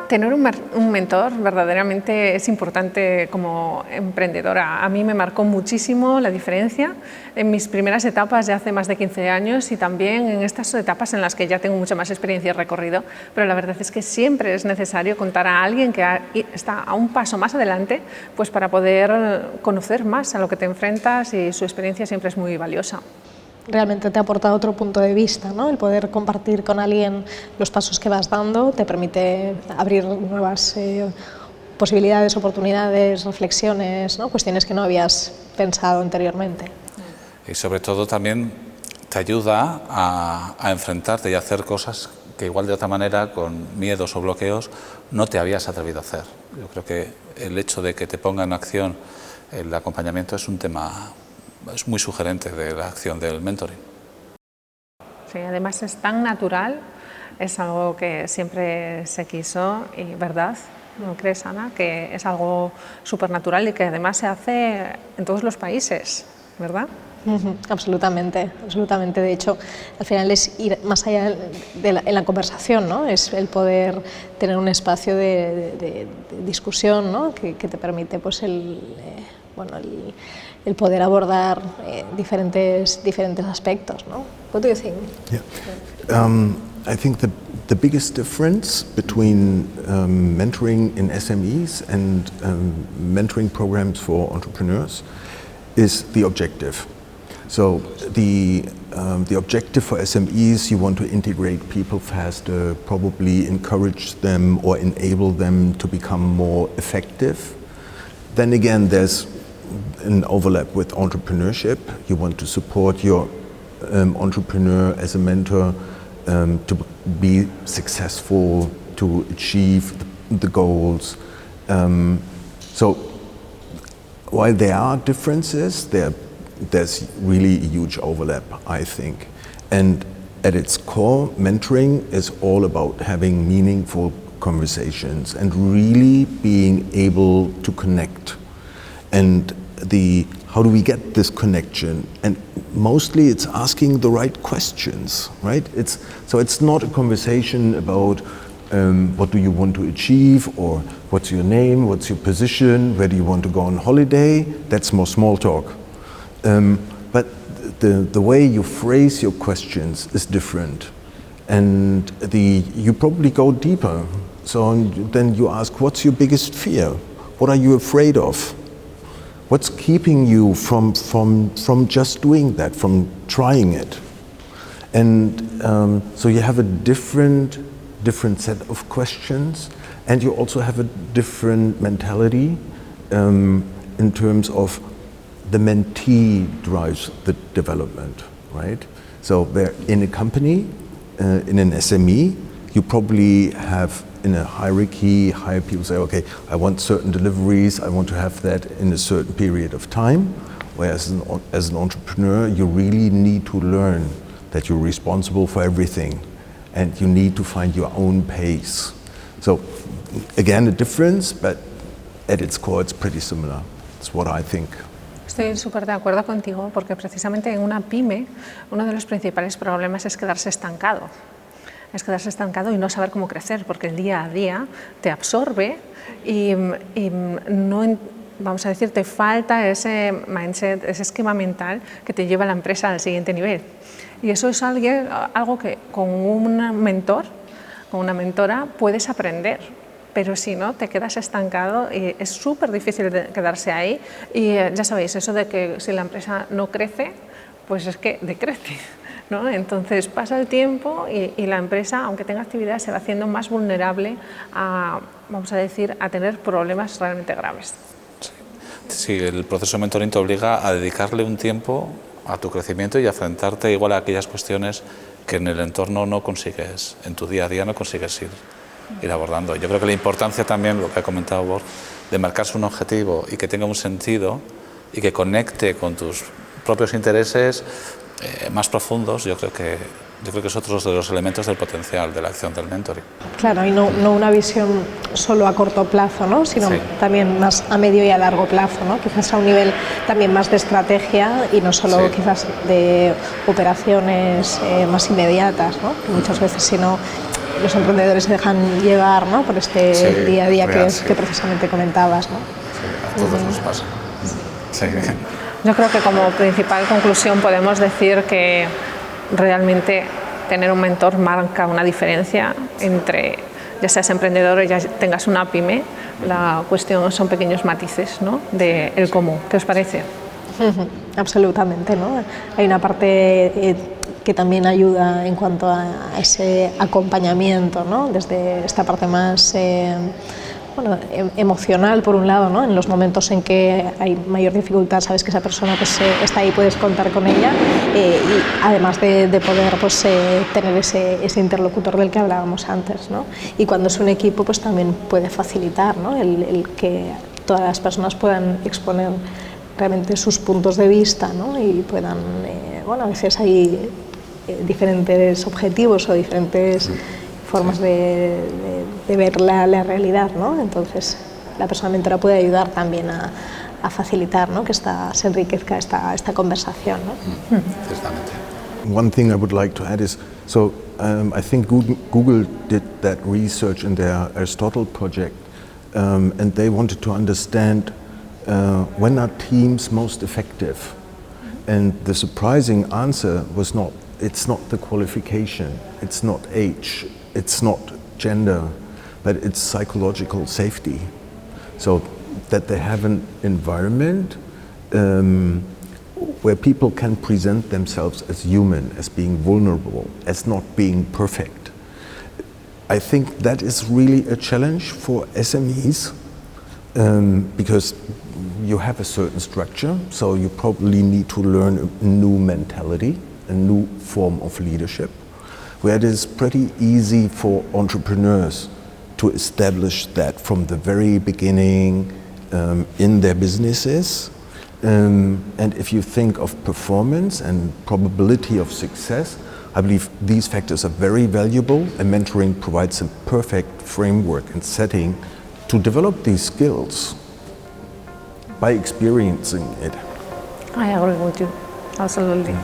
Tener un mentor verdaderamente es importante como emprendedora. A mí me marcó muchísimo la diferencia en mis primeras etapas de hace más de 15 años y también en estas etapas en las que ya tengo mucha más experiencia y recorrido, pero la verdad es que siempre es necesario contar a alguien que está a un paso más adelante, pues para poder conocer más a lo que te enfrentas, y su experiencia siempre es muy valiosa. Realmente te aporta otro punto de vista, ¿no? El poder compartir con alguien los pasos que vas dando te permite abrir nuevas posibilidades, oportunidades, reflexiones, ¿no? Cuestiones que no habías pensado anteriormente. Y sobre todo también te ayuda a enfrentarte y a hacer cosas que igual de otra manera, con miedos o bloqueos, no te habías atrevido a hacer. Yo creo que el hecho de que te ponga en acción el acompañamiento es un tema muy sugerente de la acción del mentoring. Sí, además es tan natural, es algo que siempre se quiso y verdad, ¿no crees, Ana? Que es algo súper natural y que además se hace en todos los países, ¿verdad? Absolutamente, absolutamente. De hecho, al final es ir más allá en la conversación, ¿no? Es el poder tener un espacio de discusión, ¿no? que te permite pues, el poder abordar diferentes aspectos, ¿no? What do you think? Yeah. I think the biggest difference between mentoring in SMEs and mentoring programs for entrepreneurs is the objective. So the objective for SMEs, you want to integrate people faster, probably encourage them or enable them to become more effective. Then again, there's an overlap with entrepreneurship. You want to support your entrepreneur as a mentor to be successful, to achieve the goals. So while there are differences, there's really a huge overlap, I think. And at its core, mentoring is all about having meaningful conversations and really being able to connect. And how do we get this connection? And mostly it's asking the right questions, right? So it's not a conversation about what do you want to achieve, or what's your name, what's your position, where do you want to go on holiday? That's more small talk. But the way you phrase your questions is different, and you probably go deeper. So then you ask, what's your biggest fear? What are you afraid of? What's keeping you from just doing that, from trying it? And so you have a different set of questions, and you also have a different mentality in terms of the mentee drives the development, right? So they're in a company, in an SME, you probably have in a hierarchy, higher people say, okay, I want certain deliveries, I want to have that in a certain period of time. Whereas as an entrepreneur, you really need to learn that you're responsible for everything, and you need to find your own pace. So again, a difference, but at its core, it's pretty similar. That's what I think. Estoy súper de acuerdo contigo, porque precisamente en una pyme uno de los principales problemas es quedarse estancado. Es quedarse estancado y no saber cómo crecer, porque el día a día te absorbe y no, vamos a decir, te falta ese mindset, ese esquema mental que te lleva a la empresa al siguiente nivel. Y eso es algo que con un mentor, con una mentora, puedes aprender. Pero si no, te quedas estancado y es súper difícil quedarse ahí. Y ya sabéis, eso de que si la empresa no crece, pues es que decrece, ¿no? Entonces pasa el tiempo y la empresa, aunque tenga actividad, se va haciendo más vulnerable a, vamos a decir, a tener problemas realmente graves. Sí, el proceso de mentoring te obliga a dedicarle un tiempo a tu crecimiento y a enfrentarte igual a aquellas cuestiones que en el entorno no consigues, en tu día a día no consigues ir abordando. Yo creo que la importancia también, lo que ha comentado Joerg, de marcarse un objetivo y que tenga un sentido y que conecte con tus propios intereses más profundos, yo creo que es otro de los elementos del potencial de la acción del mentoring. Claro, y no una visión solo a corto plazo, ¿no? Sino también más a medio y a largo plazo, ¿no? Quizás a un nivel también más de estrategia y no solo quizás de operaciones más inmediatas, ¿no? Que muchas veces, sino los emprendedores se dejan llevar, ¿no?, por este día a día que precisamente comentabas, ¿no? Sí, a todos nos pasa. Sí. Yo creo que como principal conclusión podemos decir que realmente tener un mentor marca una diferencia entre, ya seas emprendedor o ya tengas una pyme, la cuestión son pequeños matices, ¿no?, del común. ¿Qué os parece? Absolutamente, ¿no? Hay una parte que también ayuda en cuanto a ese acompañamiento, ¿no?, desde esta parte más emocional, por un lado, ¿no?, en los momentos en que hay mayor dificultad, sabes que esa persona pues, está ahí, puedes contar con ella, y además de poder pues, tener ese interlocutor del que hablábamos antes, ¿no? Y cuando es un equipo pues también puede facilitar, ¿no?, el que todas las personas puedan exponer realmente sus puntos de vista, ¿no?, y puedan, a veces hay diferentes objetivos o diferentes formas de ver la realidad, ¿no? Entonces la persona mentora puede ayudar también a facilitar, ¿no?, que se enriquezca esta conversación, ¿no? Ciertamente. One thing I would like to add is, I think Google did that research in their Aristotle project, and they wanted to understand when are teams most effective? And the surprising answer was it's not the qualification, it's not age, it's not gender, but it's psychological safety. So that they have an environment where people can present themselves as human, as being vulnerable, as not being perfect. I think that is really a challenge for SMEs, because you have a certain structure, so you probably need to learn a new mentality, a new form of leadership, where it is pretty easy for entrepreneurs to establish that from the very beginning in their businesses. And if you think of performance and probability of success, I believe these factors are very valuable, and mentoring provides a perfect framework and setting to develop these skills by experiencing it. I agree with you, absolutely.